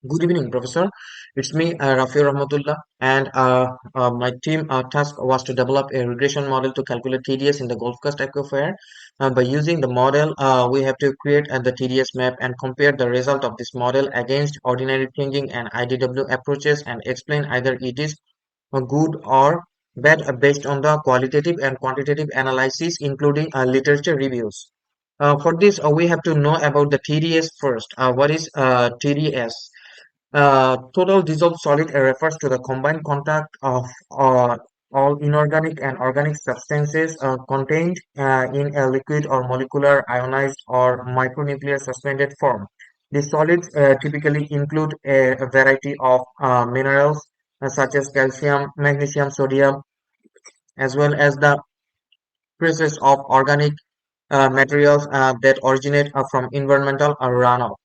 Good evening, Professor. It's me, Rafi Rahmatullah, and my team task was to develop a regression model to calculate TDS in the Gulf Coast Aquifer. By using the model, we have to create the TDS map and compare the result of this model against ordinary thinking and IDW approaches and explain either it is good or bad based on the qualitative and quantitative analysis, including literature reviews. For this, we have to know about the TDS first. What is TDS? Total dissolved solid refers to the combined contact of all inorganic and organic substances contained in a liquid or molecular, ionized, or micronuclear suspended form. These solids typically include a variety of minerals such as calcium, magnesium, sodium, as well as the traces of organic materials that originate from environmental runoff.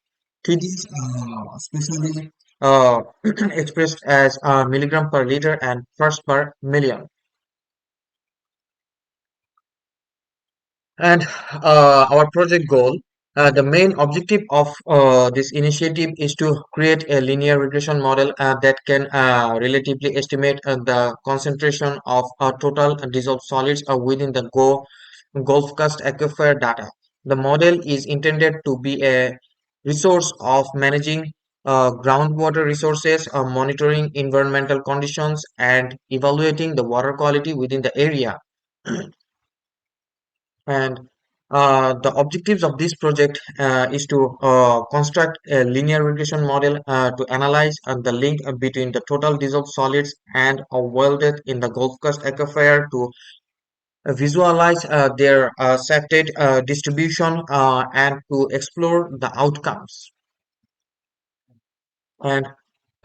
TDs especially expressed as milligram per liter and parts per million. And our project goal, the main objective of this initiative is to create a linear regression model that can relatively estimate the concentration of total dissolved solids within the Gulf Coast Aquifer data. The model is intended to be a resource of managing groundwater resources, monitoring environmental conditions, and evaluating the water quality within the area. And the objectives of this project is to construct a linear regression model to analyze the link between the total dissolved solids and well depth in the Gulf Coast Aquifer to visualize their septate distribution and to explore the outcomes. And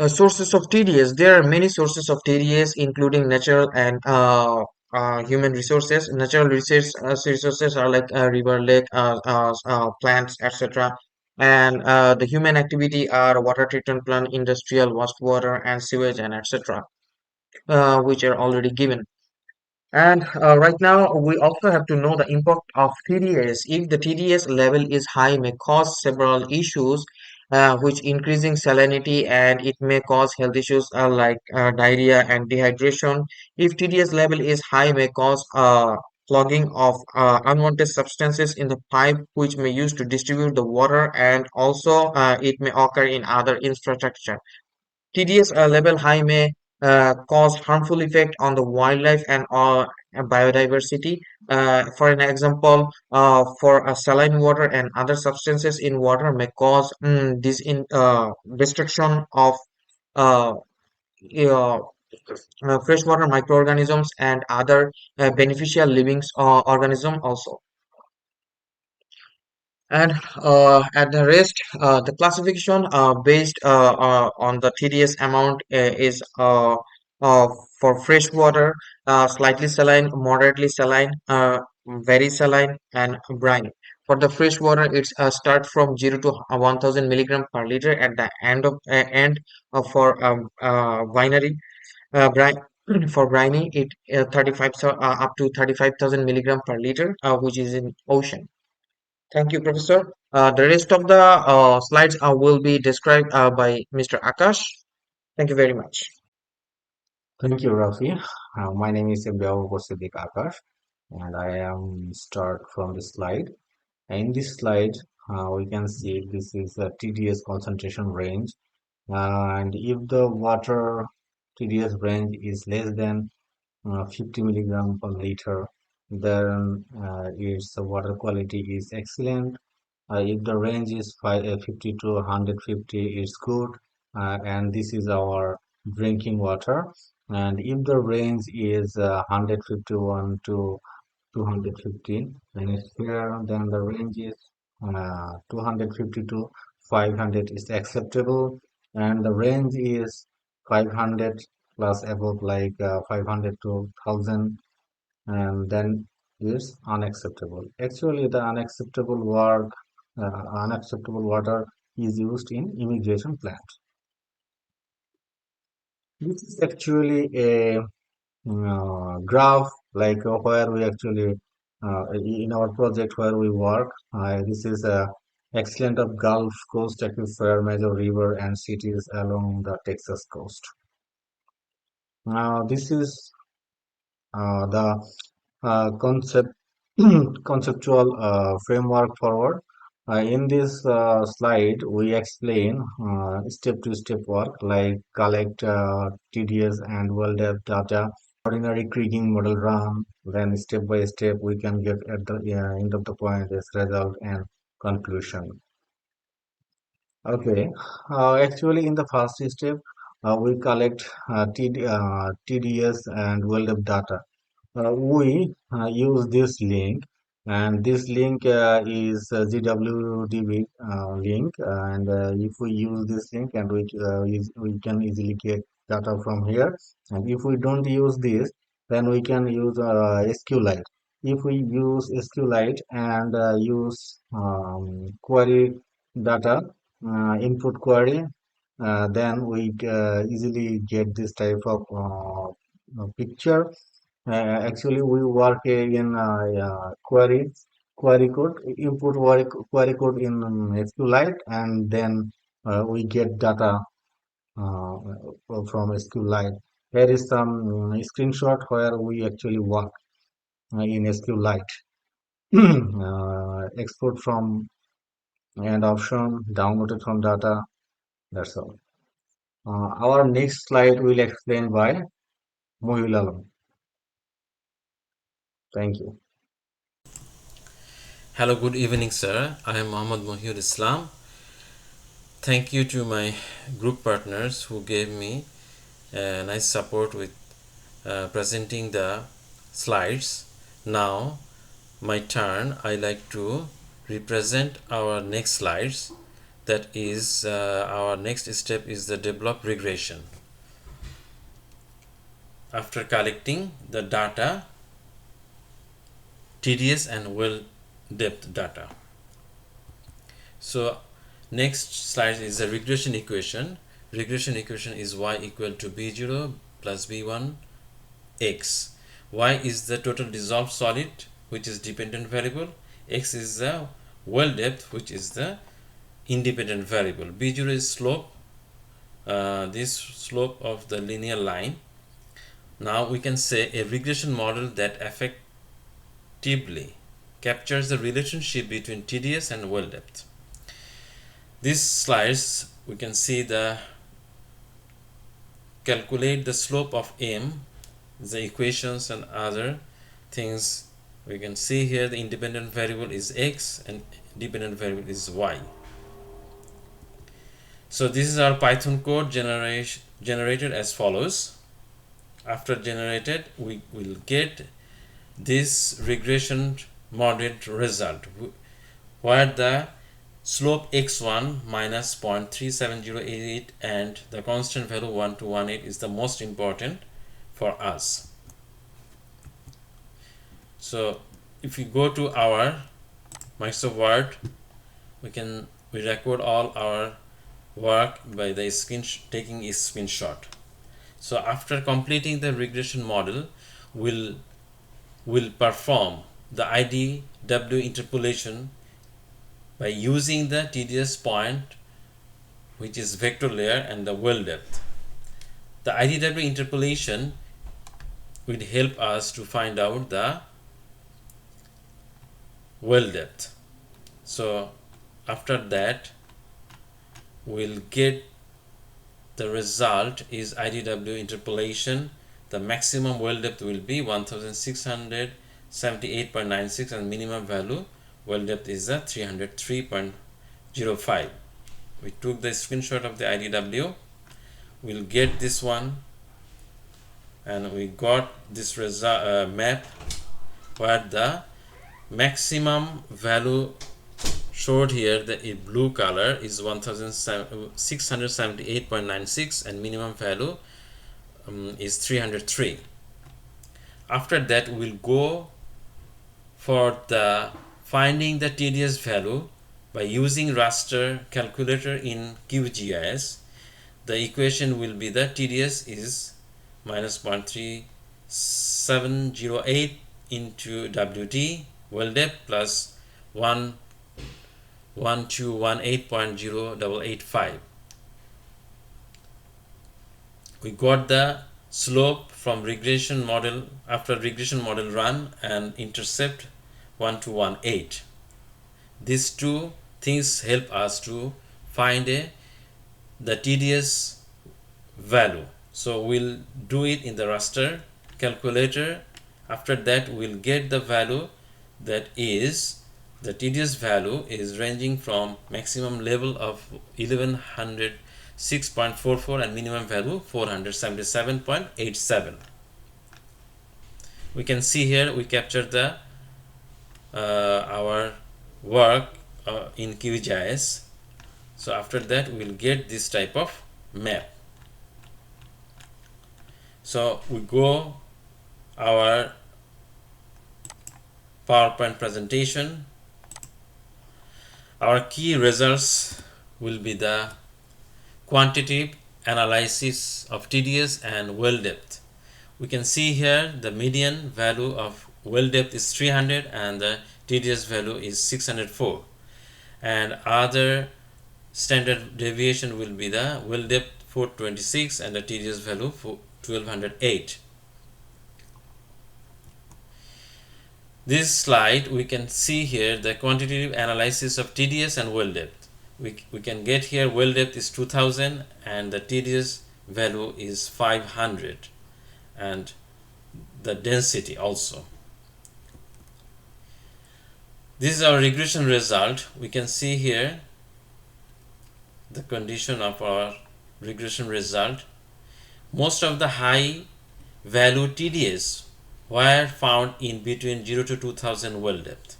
sources of TDS. There are many sources of TDS, including natural and human resources. Natural resources are like river, lake, plants, etc. And the human activity are water treatment plant, industrial wastewater, and sewage, and etc. Which are already given. And right now, we also have to know the impact of TDS. If the TDS level is high, may cause several issues, which increasing salinity, and it may cause health issues like diarrhea and dehydration. If TDS level is high, may cause clogging of unwanted substances in the pipe, which may use to distribute the water, and also it may occur in other infrastructure. TDS level high may cause harmful effect on the wildlife and biodiversity. For an example, for saline water and other substances in water may cause destruction of uh, uh, freshwater microorganisms and other beneficial living organism also. And at the rest, the classification based on the TDS amount is uh, for fresh water, slightly saline, moderately saline, very saline, and brine. For the fresh water, it's start from 0 to 1000 milligram per liter at the end for binary brine. For briny, it 35 up to 35,000 milligram per liter, which is in ocean. Thank you, Professor. The rest of the slides will be described by Mr. Akash. Thank you very much. Thank you, Rafi. My name is Abhyao Siddiq Akash, and I am start from the slide. In this slide, we can see this is a TDS concentration range, and if the water TDS range is less than 50 milligram per liter, then its water quality is excellent. If the range is 50 to 150, it's good, and this is our drinking water. And if the range is 151 to 215, then it's fair. Then the range is 250 to 500 is acceptable, and the range is 500 plus above, like 500 to 1000, and then is unacceptable. Actually, the unacceptable water is used in immigration plant. This is actually a graph, like where we actually in our project where we work. This is extent of Gulf Coast Aquifer, major river and cities along the Texas coast. This is the concept conceptual framework forward. In this slide, we explain step-to-step work like collect TDS and well depth data, ordinary Kriging model run, then step by step we can get at the end of the point this result and conclusion. Okay, actually in the first step, we collect TDS and well depth data. We use this link, and this link is a GWDB link, and if we use this link, and we can easily get data from here. And if we don't use this, then we can use SQLite. If we use SQLite and use query data, input query, then we easily get this type of picture. Actually, we work in query code, input query code in SQLite, and then we get data uh, from SQLite. Here is some screenshot where we actually work in SQLite. Export from and option, downloaded from data. That's all. Our next slide will explain by Mohil Alam. Thank you. Hello, good evening, sir. I am Muhammad Mohir Islam. Thank you to my group partners who gave me nice support with presenting the slides. Now, my turn. I like to represent our next slides. That is, our next step is the develop regression. After collecting the data, TDS and well depth data. So next slide is the regression equation. Regression equation is y equal to b0 plus b1 x. Y is the total dissolved solid, which is dependent variable. X is the well depth, which is the independent variable. B0 is slope, this slope of the linear line. Now we can say a regression model that effectively captures the relationship between TDS and well depth. These slides we can see the calculate the slope of m, the equations and other things. We can see here the independent variable is x and dependent variable is y. So this is our Python code generated as follows. After generated, we will get this regression modeled result where the slope x1 minus 0.37088 and the constant value 1218 is the most important for us. So if we go to our Microsoft Word, we record all our work by the taking a screenshot. So after completing the regression model, we'll perform the IDW interpolation by using the TDS point, which is vector layer, and the well depth. The IDW interpolation will help us to find out the well depth. So after that, we'll get the result is IDW interpolation. The maximum well depth will be 1678.96 and minimum value well depth is 303.05. We took the screenshot of the IDW. We'll get this one, and we got this result map where the maximum value showed here, the blue color, is 1678.96 and minimum value is 303. After that, we'll go for the finding the TDS value by using raster calculator in QGIS. The equation will be the TDS is minus 0.3708 into WD well depth plus 1 1218.0885. We got the slope from regression model after regression model run and intercept 1218. These two things help us to find the TDS value. So we'll do it in the raster calculator. After that we'll get the value, that is the TDS value is ranging from maximum level of 1106.44 and minimum value 477.87. We can see here we captured the our work in QGIS. So after that we'll get this type of map. So we go our PowerPoint presentation. Our key results will be the quantitative analysis of TDS and well depth. We can see here the median value of well depth is 300 and the TDS value is 604, and other standard deviation will be the well depth 426 and the TDS value 1208. This slide we can see here the quantitative analysis of TDS and well depth. We can get here well depth is 2000 and the TDS value is 500, and the density also. This is our regression result. We can see here the condition of our regression result. Most of the high value TDS were found in between 0 to 2000 well depth.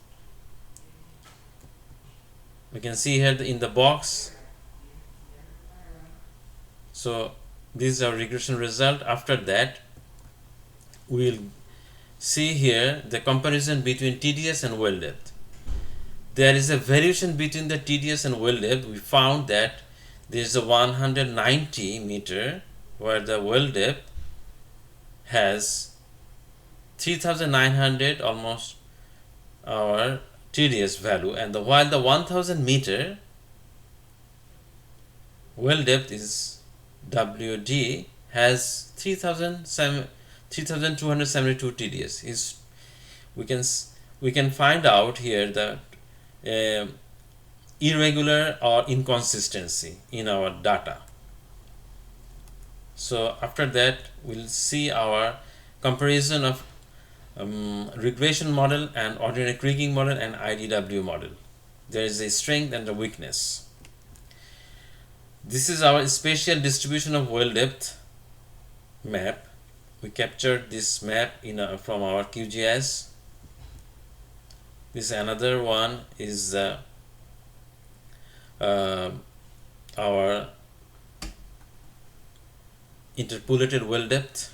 We can see here in the box. So this is our regression result. After that we'll see here the comparison between TDS and well depth. There is a variation between the TDS and well depth. We found that there is a 190 meter where the well depth has 3900 almost our TDS value, and while the 1000 meter well depth is WD has 3272 TDS. We can find out here that irregular or inconsistency in our data. So after that we'll see our comparison of regression model and ordinary Kriging model and IDW model. There is a strength and a weakness. This is our spatial distribution of well depth map. We captured this map from our QGIS. This another one is our interpolated well depth.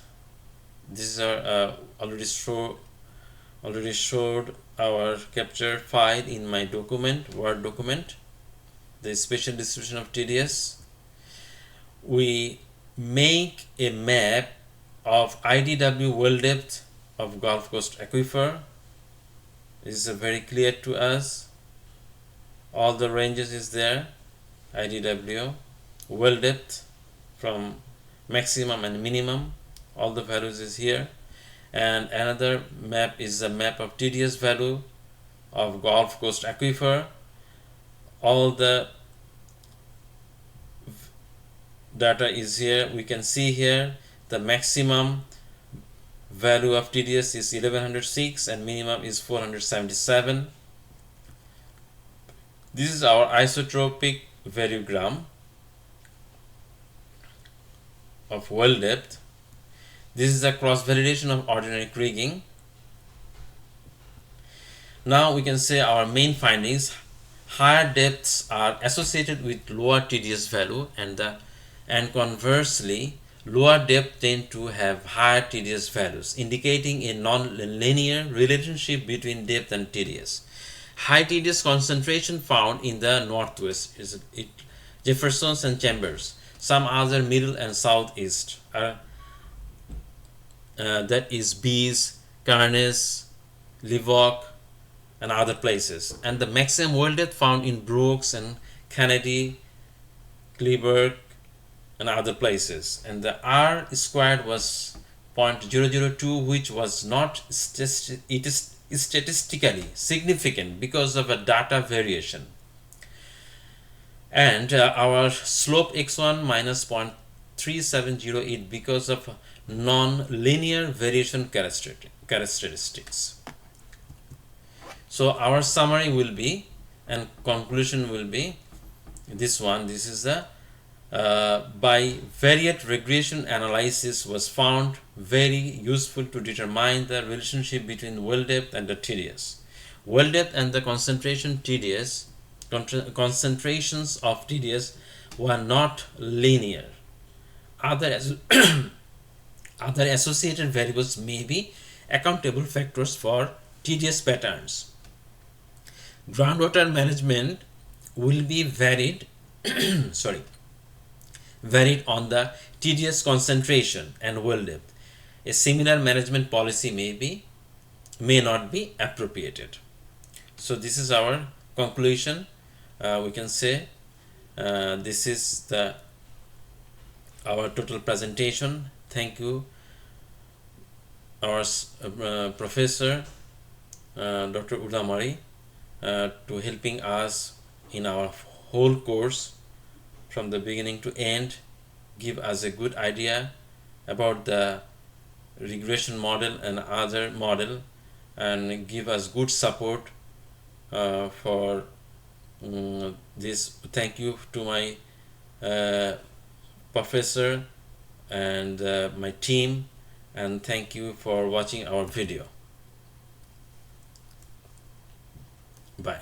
This is our already showed our capture file in my document, Word document, the spatial distribution of TDS. We make a map of IDW well depth of Gulf Coast Aquifer. This is very clear to us. All the ranges is there. IDW well depth from maximum and minimum, all the values is here. And another map is a map of TDS value of Gulf Coast Aquifer. All the data is here. We can see here the maximum value of TDS is 1106 and minimum is 477. This is our isotropic variogram of well depth. This is a cross validation of ordinary Kriging. Now we can say our main findings. Higher depths are associated with lower TDS value, and conversely lower depth tend to have higher TDS values, indicating a non-linear relationship between depth and TDS. High TDS concentration found in the northwest is Jefferson's and Chambers. Some other middle and southeast are that is Bees, Carnes, Livock, and other places, and the maximum world depth found in Brooks and Kennedy, Kleberg, and other places, and the R squared was 0.002, which was not it is statistically significant because of a data variation, and our slope x1 minus 0.3708 because of non-linear variation characteristics. So our summary will be and conclusion will be this one. This is the by variate regression analysis was found very useful to determine the relationship between well depth and the TDS. Well depth and the concentrations of TDS were not linear. Other other associated variables may be accountable factors for TDS patterns. Groundwater management will be varied varied on the TDS concentration and well depth. A similar management policy may not be appropriated. So this is our conclusion. We can say this is our total presentation. Thank you, our professor, Dr. Udamari, to helping us in our whole course from the beginning to end, give us a good idea about the regression model and other model, and give us good support for this. Thank you to my professor and my team, and thank you for watching our video. Bye.